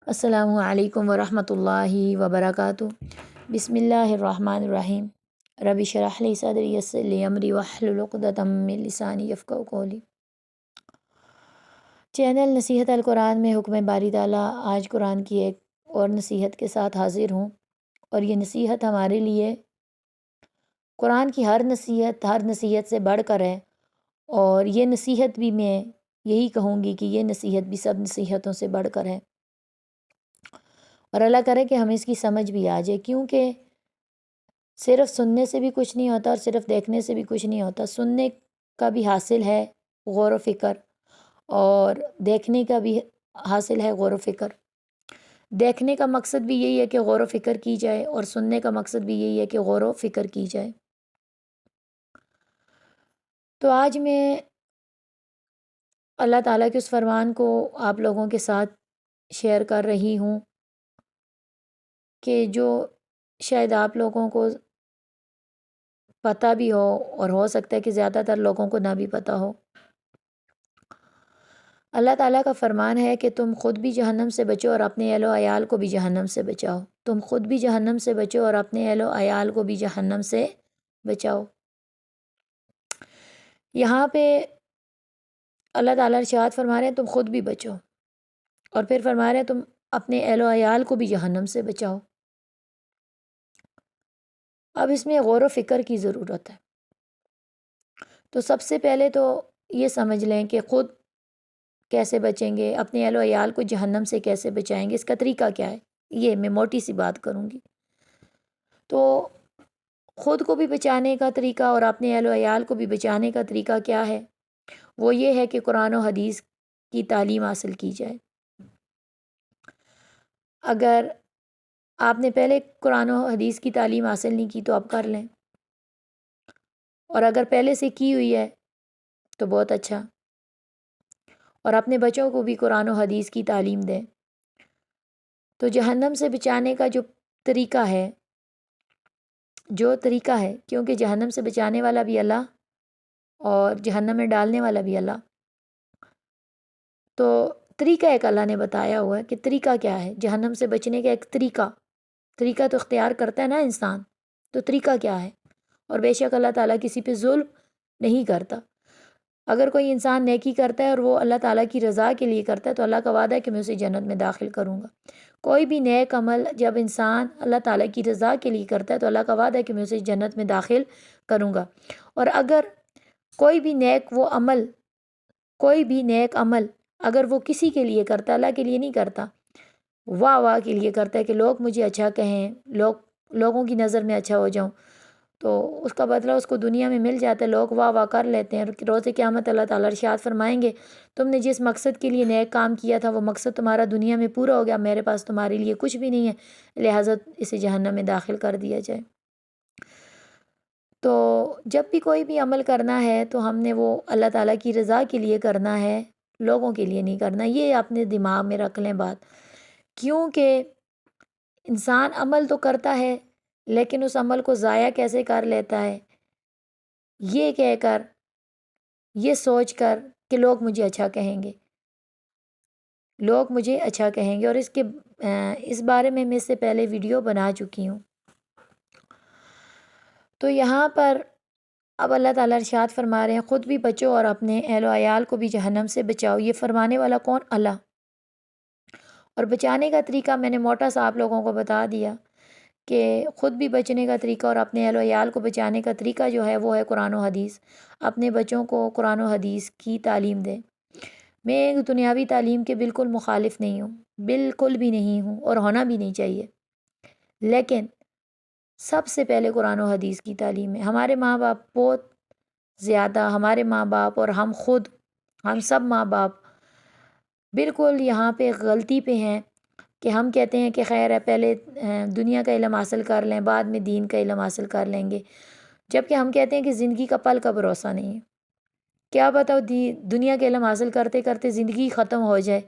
السلام علیکم ورحمۃ اللہ وبرکاتہ۔ بسم اللہ الرحمن الرحیم۔ رب اشرح لی صدری یسر لی امری واحلل عقدۃ من لسانی یفقہوا قولی۔ چینل نصیحت القرآن میں حکم باری تعالیٰ آج قرآن کی ایک اور نصیحت کے ساتھ حاضر ہوں، اور یہ نصیحت ہمارے لیے قرآن کی ہر نصیحت سے بڑھ کر ہے، اور یہ نصیحت بھی میں یہی کہوں گی کہ یہ نصیحت بھی سب نصیحتوں سے بڑھ کر ہے، اور اللہ کرے کہ ہمیں اس کی سمجھ بھی آ جائے، کیونکہ صرف سننے سے بھی کچھ نہیں ہوتا اور صرف دیکھنے سے بھی کچھ نہیں ہوتا۔ سننے کا بھی حاصل ہے غور و فکر، اور دیکھنے کا بھی حاصل ہے غور و فکر۔ دیکھنے کا مقصد بھی یہی ہے کہ غور و فکر کی جائے، اور سننے کا مقصد بھی یہی ہے کہ غور و فکر کی جائے۔ تو آج میں اللہ تعالیٰ کے اس فرمان کو آپ لوگوں کے ساتھ شیئر کر رہی ہوں کہ جو شاید آپ لوگوں کو پتہ بھی ہو، اور ہو سکتا ہے کہ زیادہ تر لوگوں کو نہ بھی پتہ ہو۔ اللہ تعالیٰ کا فرمان ہے کہ تم خود بھی جہنم سے بچو اور اپنے اہل و عیال کو بھی جہنم سے بچاؤ۔ تم خود بھی جہنم سے بچو اور اپنے اہل و عیال کو بھی جہنم سے بچاؤ۔ یہاں پہ اللہ تعالیٰ ارشاد فرما رہے ہیں تم خود بھی بچو، اور پھر فرما رہے ہیں تم اپنے اہل و عیال کو بھی جہنم سے بچاؤ۔ اب اس میں غور و فکر کی ضرورت ہے۔ تو سب سے پہلے تو یہ سمجھ لیں کہ خود کیسے بچیں گے، اپنے اہل و عیال کو جہنم سے کیسے بچائیں گے، اس کا طریقہ کیا ہے، یہ میں موٹی سی بات کروں گی۔ تو خود کو بھی بچانے کا طریقہ اور اپنے اہل و عیال کو بھی بچانے کا طریقہ کیا ہے، وہ یہ ہے کہ قرآن و حدیث کی تعلیم حاصل کی جائے۔ اگر آپ نے پہلے قرآن و حدیث کی تعلیم حاصل نہیں کی تو اب کر لیں، اور اگر پہلے سے کی ہوئی ہے تو بہت اچھا، اور اپنے بچوں کو بھی قرآن و حدیث کی تعلیم دیں۔ تو جہنم سے بچانے کا جو طریقہ ہے، کیونکہ جہنم سے بچانے والا بھی اللہ اور جہنم میں ڈالنے والا بھی اللہ، تو طریقہ ایک اللہ نے بتایا ہوا ہے کہ طریقہ کیا ہے جہنم سے بچنے کا۔ ایک طریقہ تو اختیار کرتا ہے نا انسان، تو طریقہ کیا ہے، اور بے شک اللہ تعالیٰ کسی پہ ظلم نہیں کرتا۔ اگر کوئی انسان نیکی کرتا ہے اور وہ اللہ تعالیٰ کی رضا کے لیے کرتا ہے تو اللہ کا وعدہ ہے کہ میں اسے جنت میں داخل کروں گا۔ کوئی بھی نیک عمل جب انسان اللہ تعالیٰ کی رضا کے لیے کرتا ہے تو اللہ کا وعدہ ہے کہ میں اسے جنت میں داخل کروں گا۔ اور اگر کوئی بھی نیک عمل اگر وہ کسی کے لیے کرتا ہے، اللہ کے لیے نہیں کرتا، واہ کے لیے کرتا ہے کہ لوگ مجھے اچھا کہیں، لوگوں کی نظر میں اچھا ہو جاؤں، تو اس کا بدلہ اس کو دنیا میں مل جاتا ہے، لوگ واہ کر لیتے ہیں۔ روز قیامت اللہ تعالیٰ ارشاد فرمائیں گے تم نے جس مقصد کے لیے نیک کام کیا تھا وہ مقصد تمہارا دنیا میں پورا ہو گیا، میرے پاس تمہارے لیے کچھ بھی نہیں ہے، لہٰذا اسے جہنم میں داخل کر دیا جائے۔ تو جب بھی کوئی بھی عمل کرنا ہے تو ہم نے وہ اللہ تعالیٰ کی رضا کے لیے کرنا ہے، لوگوں کے لیے نہیں کرنا۔ یہ اپنے دماغ میں رکھ لیں بات، کیونکہ انسان عمل تو کرتا ہے لیکن اس عمل کو ضائع کیسے کر لیتا ہے، یہ کہہ کر، یہ سوچ کر کہ لوگ مجھے اچھا کہیں گے، اور اس بارے میں اس سے پہلے ویڈیو بنا چکی ہوں۔ تو یہاں پر اب اللہ تعالیٰ ارشاد فرما رہے ہیں خود بھی بچو اور اپنے اہل و عیال کو بھی جہنم سے بچاؤ۔ یہ فرمانے والا کون؟ اللہ۔ اور بچانے کا طریقہ میں نے موٹا سا آپ لوگوں کو بتا دیا کہ خود بھی بچنے کا طریقہ اور اپنے اہل و عیال کو بچانے کا طریقہ جو ہے وہ ہے قرآن و حدیث۔ اپنے بچوں کو قرآن و حدیث کی تعلیم دیں۔ میں دنیاوی تعلیم کے بالکل مخالف نہیں ہوں، بالکل بھی نہیں ہوں، اور ہونا بھی نہیں چاہیے، لیکن سب سے پہلے قرآن و حدیث کی تعلیم ہے۔ ہمارے ماں باپ بہت زیادہ، ہمارے ماں باپ اور ہم سب ماں باپ بالکل یہاں پہ غلطی پہ ہیں کہ ہم کہتے ہیں کہ خیر ہے پہلے دنیا کا علم حاصل کر لیں، بعد میں دین کا علم حاصل کر لیں گے، جبکہ ہم کہتے ہیں کہ زندگی کا پل کا بھروسہ نہیں ہے۔ کیا بتاؤ دنیا کا علم حاصل کرتے کرتے زندگی ختم ہو جائے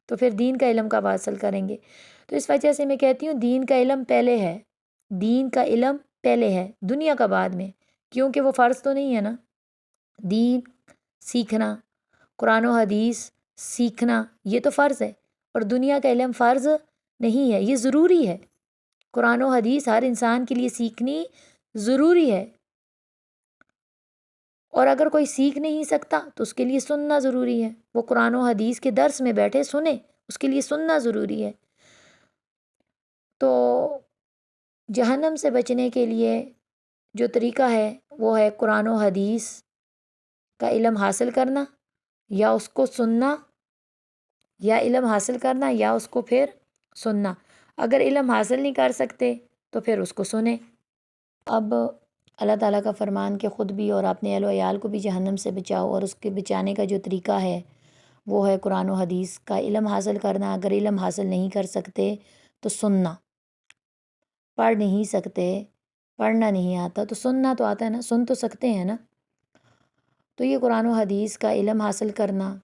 تو پھر دین کا علم کب حاصل کریں گے؟ تو اس وجہ سے میں کہتی ہوں دین کا علم پہلے ہے، دنیا کا بعد میں، کیونکہ وہ فرض تو نہیں ہے نا۔ دین سیکھنا، قرآن و حدیث سیکھنا، یہ تو فرض ہے، اور دنیا کا علم فرض نہیں ہے، یہ ضروری ہے۔ قرآن و حدیث ہر انسان کے لیے سیکھنی ضروری ہے، اور اگر کوئی سیکھ نہیں سکتا تو اس کے لیے سننا ضروری ہے۔ وہ قرآن و حدیث کے درس میں بیٹھے سنیں، اس کے لیے سننا ضروری ہے۔ تو جہنم سے بچنے کے لیے جو طریقہ ہے وہ ہے قرآن و حدیث کا علم حاصل کرنا، یا اس کو سننا، یا علم حاصل کرنا یا اس کو پھر سننا۔ اگر علم حاصل نہیں کر سکتے تو پھر اس کو سنیں۔ اب اللہ تعالیٰ کا فرمان کہ خود بھی اور اپنے اہل و عیال کو بھی جہنم سے بچاؤ، اور اس کے بچانے کا جو طریقہ ہے وہ ہے قرآن و حدیث کا علم حاصل کرنا۔ اگر علم حاصل نہیں کر سکتے تو سننا، پڑھ نہیں سکتے، پڑھنا نہیں آتا تو سننا تو آتا ہے نا، سن تو سکتے ہیں نا۔ تو یہ قرآن و حدیث کا علم حاصل کرنا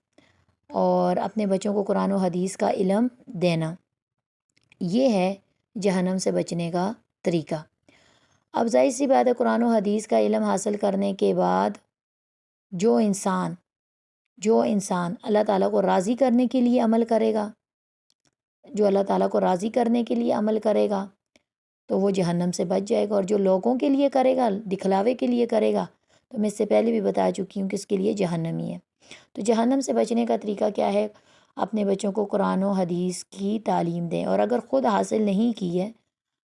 اور اپنے بچوں کو قرآن و حدیث کا علم دینا، یہ ہے جہنم سے بچنے کا طریقہ۔ اب ظاہر سی بات ہے، قرآن و حدیث کا علم حاصل کرنے کے بعد جو انسان اللہ تعالیٰ کو راضی کرنے کے لیے عمل کرے گا، جو اللہ تعالیٰ کو راضی کرنے کے لیے عمل کرے گا تو وہ جہنم سے بچ جائے گا، اور جو لوگوں کے لیے کرے گا، دکھلاوے کے لیے کرے گا، تو میں اس سے پہلے بھی بتا چکی ہوں کہ اس کے لیے جہنمی ہے۔ تو جہنم سے بچنے کا طریقہ کیا ہے؟ اپنے بچوں کو قرآن و حدیث کی تعلیم دیں، اور اگر خود حاصل نہیں کی ہے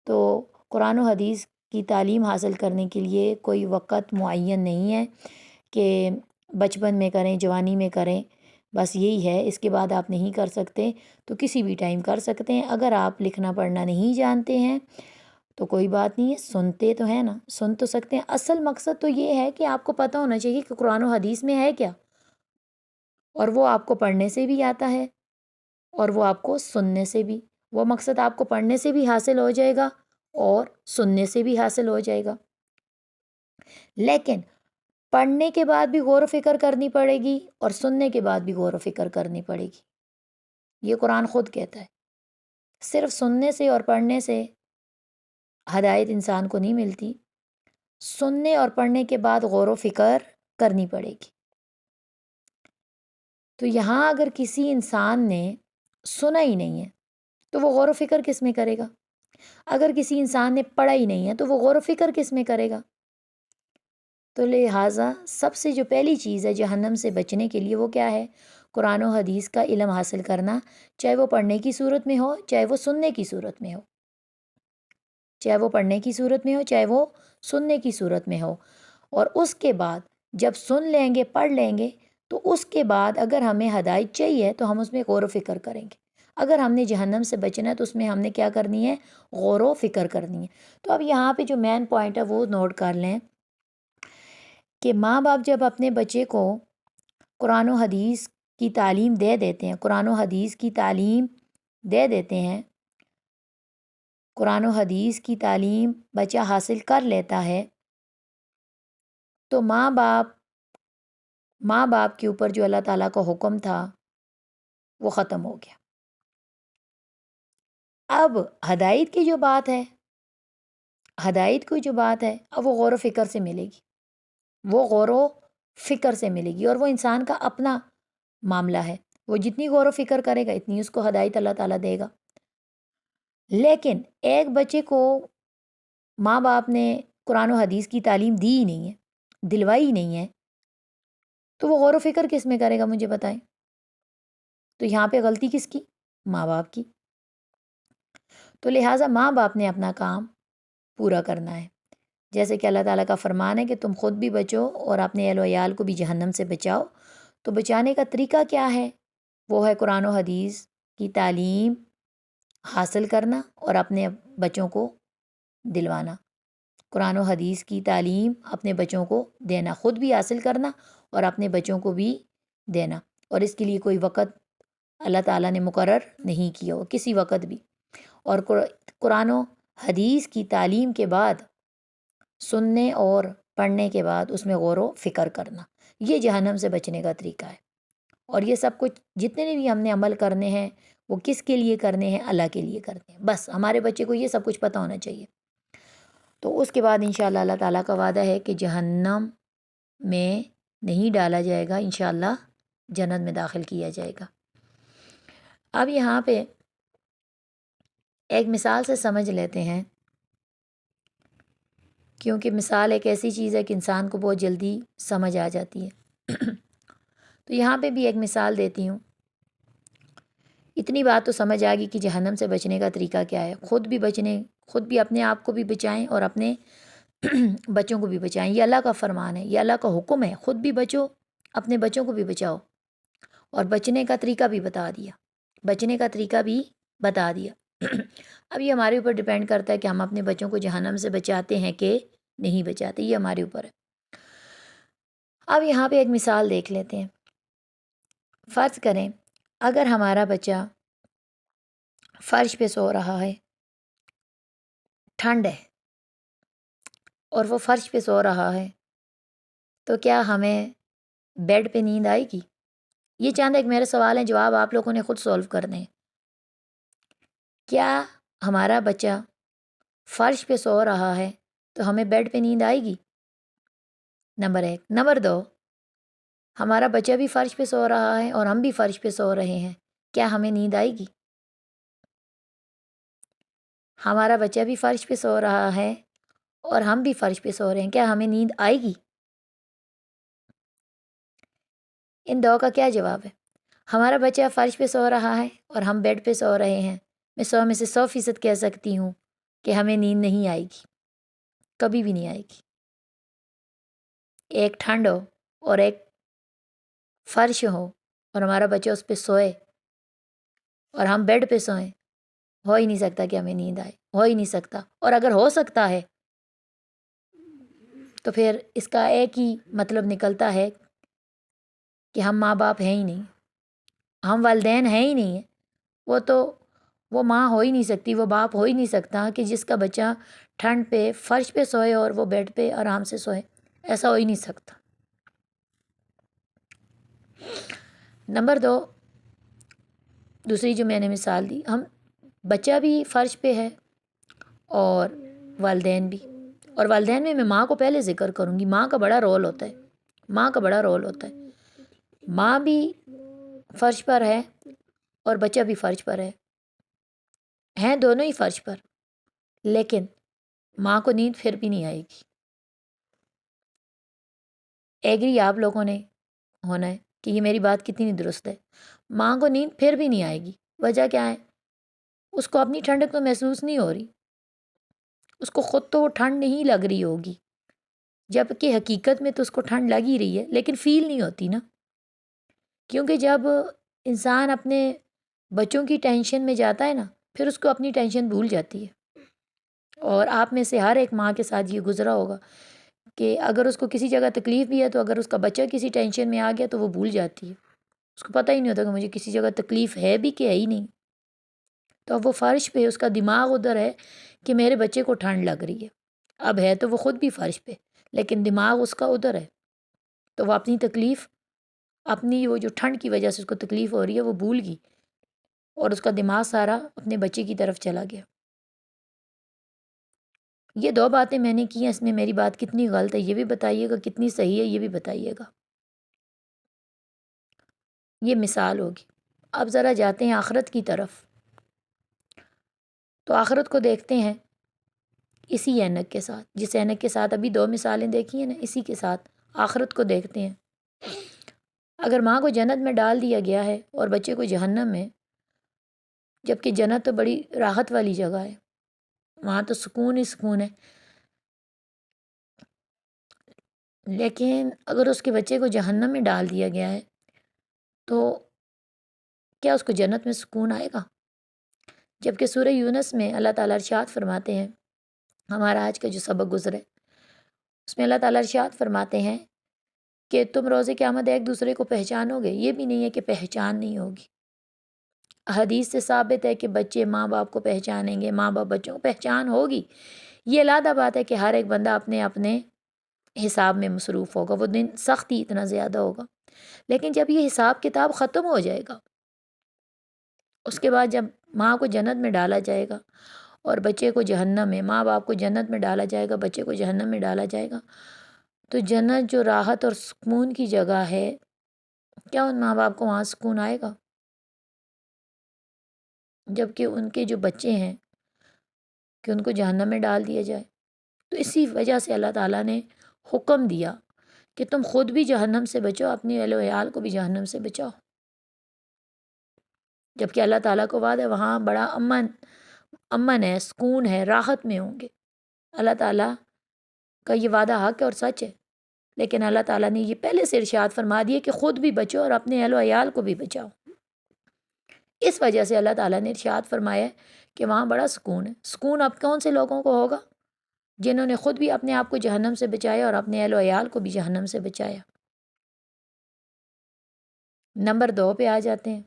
تو قرآن و حدیث کی تعلیم حاصل کرنے کے لیے کوئی وقت معین نہیں ہے کہ بچپن میں کریں، جوانی میں کریں، بس یہی ہے، اس کے بعد آپ نہیں کر سکتے تو کسی بھی ٹائم کر سکتے ہیں۔ اگر آپ لکھنا پڑھنا نہیں جانتے ہیں تو کوئی بات نہیں ہے، سنتے تو ہیں نا، سن تو سکتے ہیں۔ اصل مقصد تو یہ ہے کہ آپ کو پتہ ہونا چاہیے کہ قرآن و حدیث میں ہے کیا، اور وہ آپ کو پڑھنے سے بھی آتا ہے اور وہ آپ کو سننے سے بھی، وہ مقصد آپ کو پڑھنے سے بھی حاصل ہو جائے گا اور سننے سے بھی حاصل ہو جائے گا۔ لیکن پڑھنے کے بعد بھی غور و فکر کرنی پڑے گی اور سننے کے بعد بھی غور و فکر کرنی پڑے گی، یہ قرآن خود کہتا ہے۔ صرف سننے سے اور پڑھنے سے ہدایت انسان کو نہیں ملتی، سننے اور پڑھنے کے بعد غور و فکر کرنی پڑے گی۔ تو یہاں اگر کسی انسان نے سنا ہی نہیں ہے تو وہ غور و فکر کس میں کرے گا؟ اگر کسی انسان نے پڑھا ہی نہیں ہے تو وہ غور و فکر کس میں کرے گا؟ تو لہٰذا سب سے جو پہلی چیز ہے جہنم سے بچنے کے لیے وہ کیا ہے؟ قرآن و حدیث کا علم حاصل کرنا، چاہے وہ پڑھنے کی صورت میں ہو چاہے وہ سننے کی صورت میں ہو، چاہے وہ پڑھنے کی صورت میں ہو چاہے وہ سننے کی صورت میں ہو۔ اور اس کے بعد جب سن لیں گے، پڑھ لیں گے، تو اس کے بعد اگر ہمیں ہدایت چاہیے تو ہم اس میں غور و فکر کریں گے۔ اگر ہم نے جہنم سے بچنا ہے تو اس میں ہم نے کیا کرنی ہے؟ غور و فکر کرنی ہے۔ تو اب یہاں پہ جو مین پوائنٹ ہے وہ نوٹ کر لیں کہ ماں باپ جب اپنے بچے کو قرآن و حدیث کی تعلیم دے دیتے ہیں، قرآن و حدیث کی تعلیم دے دیتے ہیں، قرآن و حدیث کی تعلیم بچہ حاصل کر لیتا ہے، تو ماں باپ کے اوپر جو اللہ تعالیٰ کا حکم تھا وہ ختم ہو گیا۔ اب ہدایت کی جو بات ہے، اب وہ غور و فکر سے ملے گی، وہ غور و فکر سے ملے گی، اور وہ انسان کا اپنا معاملہ ہے، وہ جتنی غور و فکر کرے گا اتنی اس کو ہدایت اللہ تعالیٰ دے گا۔ لیکن ایک بچے کو ماں باپ نے قرآن و حدیث کی تعلیم دی ہی نہیں ہے، دلوائی ہی نہیں ہے، تو وہ غور و فکر کس میں کرے گا؟ مجھے بتائیں۔ تو یہاں پہ غلطی کس کی؟ ماں باپ کی۔ تو لہٰذا ماں باپ نے اپنا کام پورا کرنا ہے، جیسے کہ اللہ تعالیٰ کا فرمان ہے کہ تم خود بھی بچو اور اپنے اہل و عیال کو بھی جہنم سے بچاؤ۔ تو بچانے کا طریقہ کیا ہے؟ وہ ہے قرآن و حدیث کی تعلیم حاصل کرنا اور اپنے بچوں کو دلوانا، قرآن و حدیث کی تعلیم اپنے بچوں کو دینا، خود بھی حاصل کرنا اور اپنے بچوں کو بھی دینا، اور اس کے لیے کوئی وقت اللہ تعالیٰ نے مقرر نہیں کیا ہو، کسی وقت بھی۔ اور قرآن و حدیث کی تعلیم کے بعد سننے اور پڑھنے کے بعد اس میں غور و فکر کرنا، یہ جہنم سے بچنے کا طریقہ ہے۔ اور یہ سب کچھ جتنے بھی ہم نے عمل کرنے ہیں وہ کس کے لیے کرنے ہیں؟ اللہ کے لیے کرنے ہیں۔ بس ہمارے بچے کو یہ سب کچھ پتہ ہونا چاہیے، تو اس کے بعد انشاءاللہ اللہ تعالیٰ کا وعدہ ہے کہ جہنم میں نہیں ڈالا جائے گا، انشاءاللہ جنت میں داخل کیا جائے گا۔ اب یہاں پہ ایک مثال سے سمجھ لیتے ہیں، کیونکہ مثال ایک ایسی چیز ہے کہ انسان کو بہت جلدی سمجھ آ جاتی ہے۔ تو یہاں پہ بھی ایک مثال دیتی ہوں۔ اتنی بات تو سمجھ آ گئی کہ جہنم سے بچنے کا طریقہ کیا ہے، خود بھی اپنے آپ کو بھی بچائیں اور اپنے بچوں کو بھی بچائیں۔ یہ اللہ کا فرمان ہے، یہ اللہ کا حکم ہے، خود بھی بچو، اپنے بچوں کو بھی بچاؤ، اور بچنے کا طریقہ بھی بتا دیا، بچنے کا طریقہ بھی بتا دیا۔ اب یہ ہمارے اوپر ڈیپینڈ کرتا ہے کہ ہم اپنے بچوں کو جہنم سے بچاتے ہیں کہ نہیں بچاتے، یہ ہمارے اوپر ہے۔ اب یہاں پہ ایک مثال دیکھ لیتے ہیں۔ فرض کریں اگر ہمارا بچہ فرش پہ سو رہا ہے، ٹھنڈ ہے اور وہ فرش پہ سو رہا ہے، تو کیا ہمیں بیڈ پہ نیند آئے گی؟ یہ چند ایک میرے سوال ہیں، جواب آپ لوگوں نے خود سولو کر دیں۔ کیا ہمارا بچہ فرش پہ سو رہا ہے تو ہمیں بیڈ پہ نیند آئے گی؟ نمبر 1۔ نمبر 2، ہمارا بچہ بھی فرش پہ سو رہا ہے اور ہم بھی فرش پہ سو رہے ہیں، کیا ہمیں نیند آئے گی؟ ہمارا بچہ بھی فرش پہ سو رہا ہے اور ہم بھی فرش پہ سو رہے ہیں، کیا ہمیں نیند آئے گی؟ ان دو کا کیا جواب ہے؟ ہمارا بچہ فرش پہ سو رہا ہے اور ہم بیڈ پہ سو رہے ہیں، میں 100 میں سے 100% کہہ سکتی ہوں کہ ہمیں نیند نہیں آئے گی، کبھی بھی نہیں آئے گی۔ ایک ٹھنڈ ہو اور ایک فرش ہو اور ہمارا بچہ اس پہ سوئے اور ہم بیڈ پہ سوئیں، ہو ہی نہیں سکتا کہ ہمیں نیند آئے، ہو ہی نہیں سکتا۔ اور اگر ہو سکتا ہے تو پھر اس کا ایک ہی مطلب نکلتا ہے کہ ہم ماں باپ ہیں ہی نہیں، ہم والدین ہیں ہی نہیں ہیں۔ وہ ماں ہو ہی نہیں سکتی، وہ باپ ہو ہی نہیں سکتا کہ جس کا بچہ ٹھنڈ پہ فرش پہ سوئے اور وہ بیڈ پہ آرام سے سوئے، ایسا ہو ہی نہیں سکتا۔ نمبر 2، دوسری جو میں نے مثال دی، ہم بچہ بھی فرش پہ ہے اور والدین بھی، اور والدین میں ماں کو پہلے ذکر کروں گی۔ ماں کا بڑا رول ہوتا ہے، ماں کا بڑا رول ہوتا ہے۔ ماں بھی فرش پر ہے اور بچہ بھی فرش پر ہے، ہیں دونوں ہی فرش پر، لیکن ماں کو نیند پھر بھی نہیں آئے گی۔ ایگری آپ لوگوں نے ہونا ہے کہ یہ میری بات کتنی درست ہے۔ ماں کو نیند پھر بھی نہیں آئے گی، وجہ کیا ہے؟ اس کو اپنی ٹھنڈک تو محسوس نہیں ہو رہی، اس کو خود تو وہ ٹھنڈ نہیں لگ رہی ہوگی، جبکہ حقیقت میں تو اس کو ٹھنڈ لگ ہی رہی ہے، لیکن فیل نہیں ہوتی نا، کیونکہ جب انسان اپنے بچوں کی ٹینشن میں جاتا ہے نا، پھر اس کو اپنی ٹینشن بھول جاتی ہے۔ اور آپ میں سے ہر ایک ماں کے ساتھ یہ گزرا ہوگا کہ اگر اس کو کسی جگہ تکلیف بھی ہے تو اگر اس کا بچہ کسی ٹینشن میں آ گیا تو وہ بھول جاتی ہے، اس کو پتہ ہی نہیں ہوتا کہ مجھے کسی جگہ تکلیف ہے بھی کہ ہے ہی نہیں۔ تو اب وہ فرش پہ، اس کا دماغ ادھر ہے کہ میرے بچے کو ٹھنڈ لگ رہی ہے، اب ہے تو وہ خود بھی فرش پہ، لیکن دماغ اس کا ادھر ہے، تو وہ اپنی تکلیف، اپنی وہ جو ٹھنڈ کی وجہ سے اس کو تکلیف ہو رہی ہے وہ بھول گئی، اور اس کا دماغ سارا اپنے بچے کی طرف چلا گیا۔ یہ 2 باتیں میں نے کی ہیں، اس میں میری بات کتنی غلط ہے یہ بھی بتائیے گا، کتنی صحیح ہے یہ بھی بتائیے گا۔ یہ مثال ہوگی۔ اب ذرا جاتے ہیں آخرت کی طرف، تو آخرت کو دیکھتے ہیں اسی اینک کے ساتھ، جس اینک کے ساتھ ابھی 2 مثالیں دیکھی ہیں نا، اسی کے ساتھ آخرت کو دیکھتے ہیں۔ اگر ماں کو جنت میں ڈال دیا گیا ہے اور بچے کو جہنم میں، جبکہ جنت تو بڑی راحت والی جگہ ہے، وہاں تو سکون ہی سکون ہے، لیکن اگر اس کے بچے کو جہنم میں ڈال دیا گیا ہے تو کیا اس کو جنت میں سکون آئے گا؟ جبکہ سورہ یونس میں اللہ تعالیٰ ارشاد فرماتے ہیں، ہمارا آج کا جو سبق گزرے اس میں اللہ تعالیٰ ارشاد فرماتے ہیں کہ تم روز قیامت ایک دوسرے کو پہچانو گے، یہ بھی نہیں ہے کہ پہچان نہیں ہوگی۔ حدیث سے ثابت ہے کہ بچے ماں باپ کو پہچانیں گے، ماں باپ بچوں کو پہچان ہوگی۔ یہ علیحدہ بات ہے کہ ہر ایک بندہ اپنے اپنے حساب میں مصروف ہوگا، وہ دن سخت ہی اتنا زیادہ ہوگا، لیکن جب یہ حساب کتاب ختم ہو جائے گا، اس کے بعد جب ماں کو جنت میں ڈالا جائے گا اور بچے کو جہنم میں، ماں باپ کو جنت میں ڈالا جائے گا، بچے کو جہنم میں ڈالا جائے گا، تو جنت جو راحت اور سکون کی جگہ ہے، کیا ان ماں باپ کو وہاں سکون آئے گا؟ جبکہ ان کے جو بچے ہیں کہ ان کو جہنم میں ڈال دیا جائے؟ تو اسی وجہ سے اللہ تعالیٰ نے حکم دیا کہ تم خود بھی جہنم سے بچو، اپنی اہل و عیال کو بھی جہنم سے بچاؤ، جبکہ اللہ تعالیٰ کو وعدہ ہے وہاں بڑا امن ہے، سکون ہے، راحت میں ہوں گے۔ اللہ تعالیٰ کا یہ وعدہ حق ہے اور سچ ہے، لیکن اللہ تعالیٰ نے یہ پہلے سے ارشاد فرما دیا کہ خود بھی بچو اور اپنے اہل و عیال کو بھی بچاؤ۔ اس وجہ سے اللہ تعالیٰ نے ارشاد فرمایا ہے کہ وہاں بڑا سکون ہے۔ سکون اب کون سے لوگوں کو ہوگا؟ جنہوں نے خود بھی اپنے آپ کو جہنم سے بچایا اور اپنے اہل و عیال کو بھی جہنم سے بچایا۔ نمبر 2 پہ آ جاتے ہیں،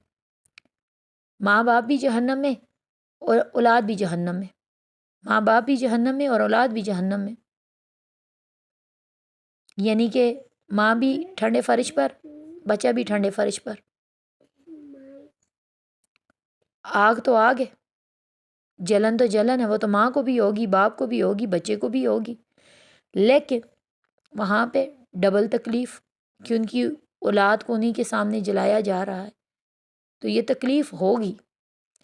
ماں باپ بھی جہنم میں اور اولاد بھی جہنم میں۔ ماں باپ بھی جہنم میں اور اولاد بھی جہنم میں، یعنی کہ ماں بھی ٹھنڈے فرش پر، بچہ بھی ٹھنڈے فرش پر۔ آگ تو آگ ہے، جلن تو جلن ہے، وہ تو ماں کو بھی ہوگی، باپ کو بھی ہوگی، بچے کو بھی ہوگی، لیکن وہاں پہ ڈبل تکلیف کہ ان کی اولاد کو انہی کے سامنے جلایا جا رہا ہے، تو یہ تکلیف ہوگی۔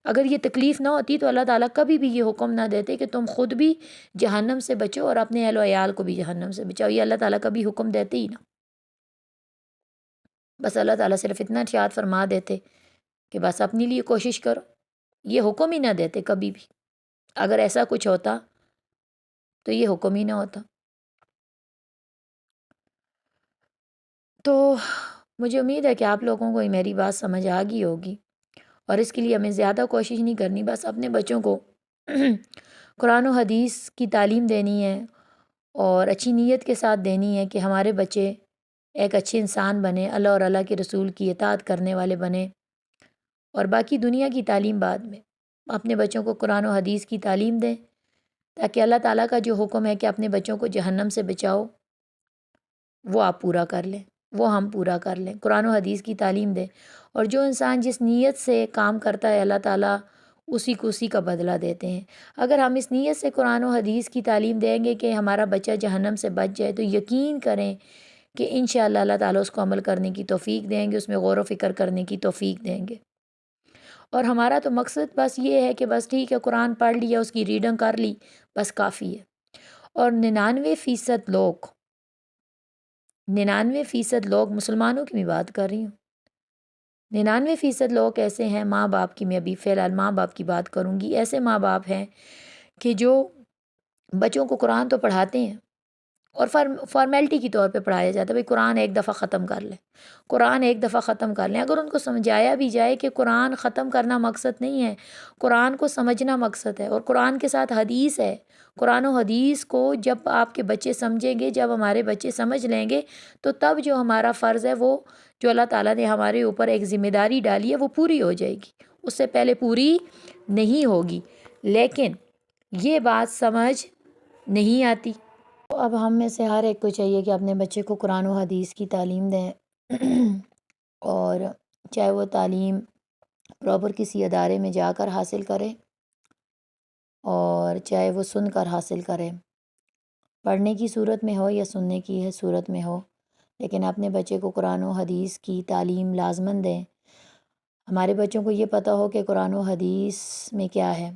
اگر یہ تکلیف نہ ہوتی تو اللہ تعالیٰ کبھی بھی یہ حکم نہ دیتے کہ تم خود بھی جہنم سے بچو اور اپنے اہل و عیال کو بھی جہنم سے بچاؤ، یہ اللہ تعالیٰ کبھی حکم دیتے ہی نہ۔ بس اللہ تعالیٰ صرف اتنا ارشاد فرما دیتے کہ بس اپنے لیے کوشش کرو، یہ حکم ہی نہ دیتے کبھی بھی۔ اگر ایسا کچھ ہوتا تو یہ حکم ہی نہ ہوتا۔ تو مجھے امید ہے کہ آپ لوگوں کو میری بات سمجھ آ گئی ہوگی، اور اس کے لیے ہمیں زیادہ کوشش نہیں کرنی، بس اپنے بچوں کو قرآن و حدیث کی تعلیم دینی ہے اور اچھی نیت کے ساتھ دینی ہے کہ ہمارے بچے ایک اچھے انسان بنے، اللہ اور اللہ کے رسول کی اطاعت کرنے والے بنے، اور باقی دنیا کی تعلیم بعد میں۔ اپنے بچوں کو قرآن و حدیث کی تعلیم دیں تاکہ اللہ تعالیٰ کا جو حکم ہے کہ اپنے بچوں کو جہنم سے بچاؤ، وہ آپ پورا کر لیں، وہ ہم پورا کر لیں، قرآن و حدیث کی تعلیم دیں۔ اور جو انسان جس نیت سے کام کرتا ہے اللہ تعالیٰ اسی کو اسی کا بدلہ دیتے ہیں۔ اگر ہم اس نیت سے قرآن و حدیث کی تعلیم دیں گے کہ ہمارا بچہ جہنم سے بچ جائے، تو یقین کریں کہ انشاءاللہ اللہ تعالیٰ اس کو عمل کرنے کی توفیق دیں گے، اس میں غور و فکر کرنے کی توفیق دیں گے۔ اور ہمارا تو مقصد بس یہ ہے کہ بس ٹھیک ہے قرآن پڑھ لیا، اس کی ریڈنگ کر لی، بس کافی ہے۔ اور 99% لوگ مسلمانوں کی بھی بات کر رہی ہوں، 99% لوگ ایسے ہیں ماں باپ کی، میں ابھی فی الحال ماں باپ کی بات کروں گی، ایسے ماں باپ ہیں کہ جو بچوں کو قرآن تو پڑھاتے ہیں اور فارمیلٹی کی طور پہ پڑھایا جاتا ہے، بھئی قرآن ایک دفعہ ختم کر لیں، قرآن ایک دفعہ ختم کر لیں۔ اگر ان کو سمجھایا بھی جائے کہ قرآن ختم کرنا مقصد نہیں ہے، قرآن کو سمجھنا مقصد ہے، اور قرآن کے ساتھ حدیث ہے، قرآن و حدیث کو جب آپ کے بچے سمجھیں گے، جب ہمارے بچے سمجھ لیں گے، تو تب جو ہمارا فرض ہے، وہ جو اللہ تعالیٰ نے ہمارے اوپر ایک ذمہ داری ڈالی ہے، وہ پوری ہو جائے گی، اس سے پہلے پوری نہیں ہوگی۔ لیکن یہ بات سمجھ نہیں آتی۔ تو اب ہم میں سے ہر ایک کو چاہیے کہ اپنے بچے کو قرآن و حدیث کی تعلیم دیں اور چاہے وہ تعلیم پراپر کسی ادارے میں جا کر حاصل کرے اور چاہے وہ سن کر حاصل کرے، پڑھنے کی صورت میں ہو یا سننے کی ہے صورت میں ہو، لیکن اپنے بچے کو قرآن و حدیث کی تعلیم لازماً دیں۔ ہمارے بچوں کو یہ پتہ ہو کہ قرآن و حدیث میں کیا ہے۔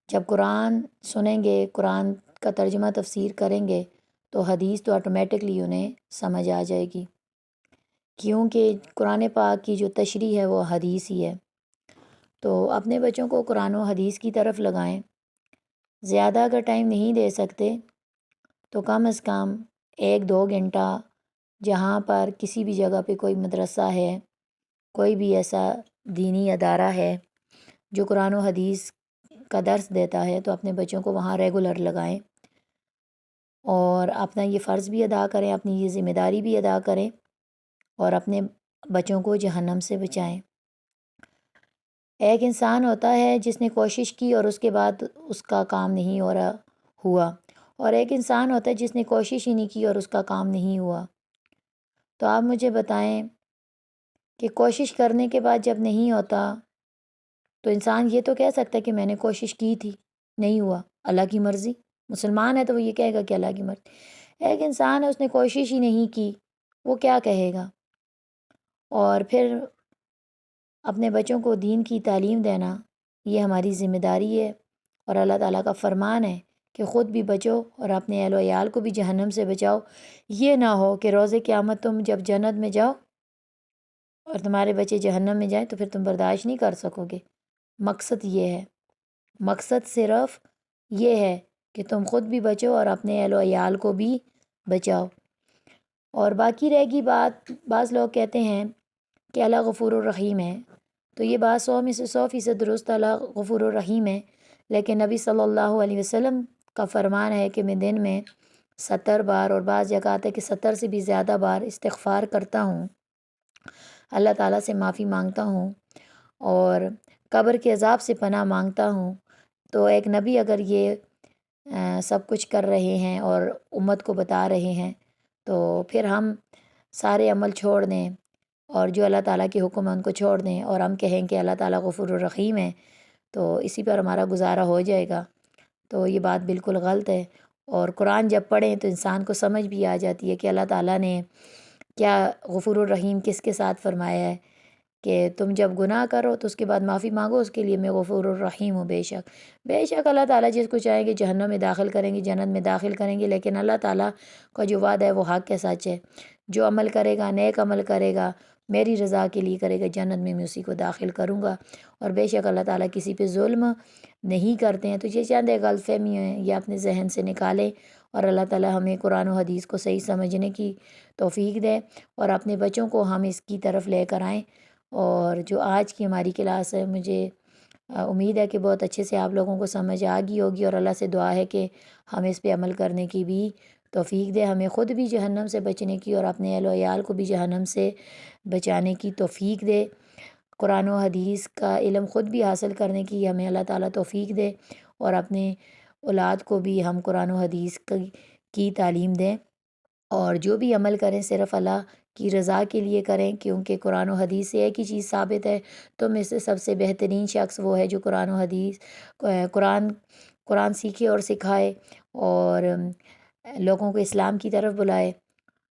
جب قرآن سنیں گے، قرآن کا ترجمہ تفسیر کریں گے، تو حدیث تو آٹومیٹکلی انہیں سمجھ آ جائے گی، کیونکہ قرآن پاک کی جو تشریح ہے وہ حدیث ہی ہے۔ تو اپنے بچوں کو قرآن و حدیث کی طرف لگائیں۔ زیادہ اگر ٹائم نہیں دے سکتے تو کم از کم 1-2 گھنٹہ جہاں پر کسی بھی جگہ پہ کوئی مدرسہ ہے، کوئی بھی ایسا دینی ادارہ ہے جو قرآن و حدیث کا درس دیتا ہے، تو اپنے بچوں کو وہاں ریگولر لگائیں اور اپنا یہ فرض بھی ادا کریں، اپنی یہ ذمہ داری بھی ادا کریں اور اپنے بچوں کو جہنم سے بچائیں۔ ایک انسان ہوتا ہے جس نے کوشش کی اور اس کے بعد اس کا کام نہیں ہوا، اور ایک انسان ہوتا ہے جس نے کوشش ہی نہیں کی اور اس کا کام نہیں ہوا۔ تو آپ مجھے بتائیں کہ کوشش کرنے کے بعد جب نہیں ہوتا تو انسان یہ تو کہہ سکتا ہے کہ میں نے کوشش کی تھی، نہیں ہوا، اللہ کی مرضی۔ مسلمان ہے تو وہ یہ کہے گا کہ اللہ کی مرضی۔ ایک انسان ہے اس نے کوشش ہی نہیں کی، وہ کیا کہے گا؟ اور پھر اپنے بچوں کو دین کی تعلیم دینا یہ ہماری ذمہ داری ہے اور اللہ تعالیٰ کا فرمان ہے کہ خود بھی بچو اور اپنے اہل و عیال کو بھی جہنم سے بچاؤ۔ یہ نہ ہو کہ روز قیامت تم جب جنت میں جاؤ اور تمہارے بچے جہنم میں جائیں تو پھر تم برداشت نہیں کر سکو گے۔ مقصد یہ ہے، مقصد صرف یہ ہے کہ تم خود بھی بچو اور اپنے اہل و عیال کو بھی بچاؤ۔ اور باقی رہ گی بات، بعض لوگ کہتے ہیں کہ اللہ غفور الرحیم ہے، تو یہ بات 100 میں سے 100% درست، اللہ غفور الرحیم ہے، لیکن نبی صلی اللہ علیہ وسلم کا فرمان ہے کہ میں دن میں 70 بار اور بعض جگہ آتا ہے کہ 70 سے بھی زیادہ بار استغفار کرتا ہوں، اللہ تعالیٰ سے معافی مانگتا ہوں اور قبر کے عذاب سے پناہ مانگتا ہوں۔ تو ایک نبی اگر یہ سب کچھ کر رہے ہیں اور امت کو بتا رہے ہیں تو پھر ہم سارے عمل چھوڑ دیں اور جو اللہ تعالیٰ کے حکم ہیں ان کو چھوڑ دیں اور ہم کہیں کہ اللہ تعالیٰ غفور الرحیم ہے، تو اسی پر ہمارا گزارا ہو جائے گا۔ تو یہ بات بالکل غلط ہے، اور قرآن جب پڑھیں تو انسان کو سمجھ بھی آ جاتی ہے کہ اللہ تعالیٰ نے کیا غفور الرحیم کس کے ساتھ فرمایا ہے کہ تم جب گناہ کرو تو اس کے بعد معافی مانگو، اس کے لیے میں غفور الرحیم ہوں۔ بے شک اللہ تعالیٰ جس کو چاہیں گے جہنم میں داخل کریں گے، جنت میں داخل کریں گے، لیکن اللہ تعالیٰ کا جو وعدہ ہے وہ حق ہے، سچ ہے۔ جو عمل کرے گا، نیک عمل کرے گا، میری رضا کے لیے کرے گا، جنت میں اسی کو داخل کروں گا۔ اور بے شک اللہ تعالیٰ کسی پہ ظلم نہیں کرتے ہیں۔ تو یہ چند غلط فہمی ہیں، یہ اپنے ذہن سے نکالیں اور اللہ تعالیٰ ہمیں قرآن و حدیث کو صحیح سمجھنے کی توفیق دے اور اپنے بچوں کو ہم اس کی طرف لے کر آئیں۔ اور جو آج کی ہماری کلاس ہے، مجھے امید ہے کہ بہت اچھے سے آپ لوگوں کو سمجھ آ گئی ہوگی، اور اللہ سے دعا ہے کہ ہم اس پہ عمل کرنے کی بھی توفیق دے، ہمیں خود بھی جہنم سے بچنے کی اور اپنے اہل و عیال کو بھی جہنم سے بچانے کی توفیق دے۔ قرآن و حدیث کا علم خود بھی حاصل کرنے کی ہمیں اللہ تعالیٰ توفیق دے، اور اپنے اولاد کو بھی ہم قرآن و حدیث کی تعلیم دیں، اور جو بھی عمل کریں صرف اللہ کی رضا کے لیے کریں، کیونکہ قرآن و حدیث سے ایک ہی چیز ثابت ہے، تو میں سے سب سے بہترین شخص وہ ہے جو قرآن و حدیث قرآن سیکھے اور سکھائے اور لوگوں کو اسلام کی طرف بلائے۔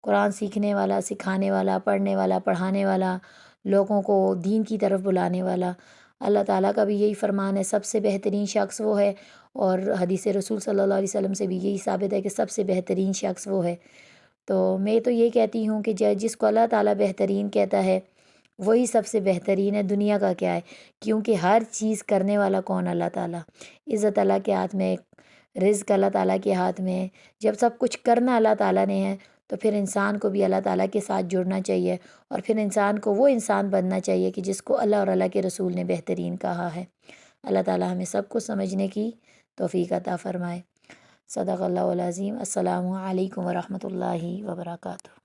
قرآن سیکھنے والا، سکھانے والا، پڑھنے والا، پڑھانے والا، لوگوں کو دین کی طرف بلانے والا، اللہ تعالیٰ کا بھی یہی فرمان ہے، سب سے بہترین شخص وہ ہے، اور حدیث رسول صلی اللہ علیہ وسلم سے بھی یہی ثابت ہے کہ سب سے بہترین شخص وہ ہے۔ تو میں تو یہ کہتی ہوں کہ جس کو اللہ تعالیٰ بہترین کہتا ہے وہی سب سے بہترین ہے، دنیا کا کیا ہے، کیونکہ ہر چیز کرنے والا کون؟ اللہ تعالیٰ۔ عزت اللہ کے ہاتھ میں، رزق اللہ تعالیٰ کے ہاتھ میں ہے۔ جب سب کچھ کرنا اللہ تعالیٰ نے ہے تو پھر انسان کو بھی اللہ تعالیٰ کے ساتھ جڑنا چاہیے، اور پھر انسان کو وہ انسان بننا چاہیے کہ جس کو اللہ اور اللہ کے رسول نے بہترین کہا ہے۔ اللہ تعالیٰ ہمیں سب کو سمجھنے کی توفیق عطا فرمائے۔ صدق اللہ العظیم۔ السلام علیکم ورحمۃ اللہ وبرکاتہ۔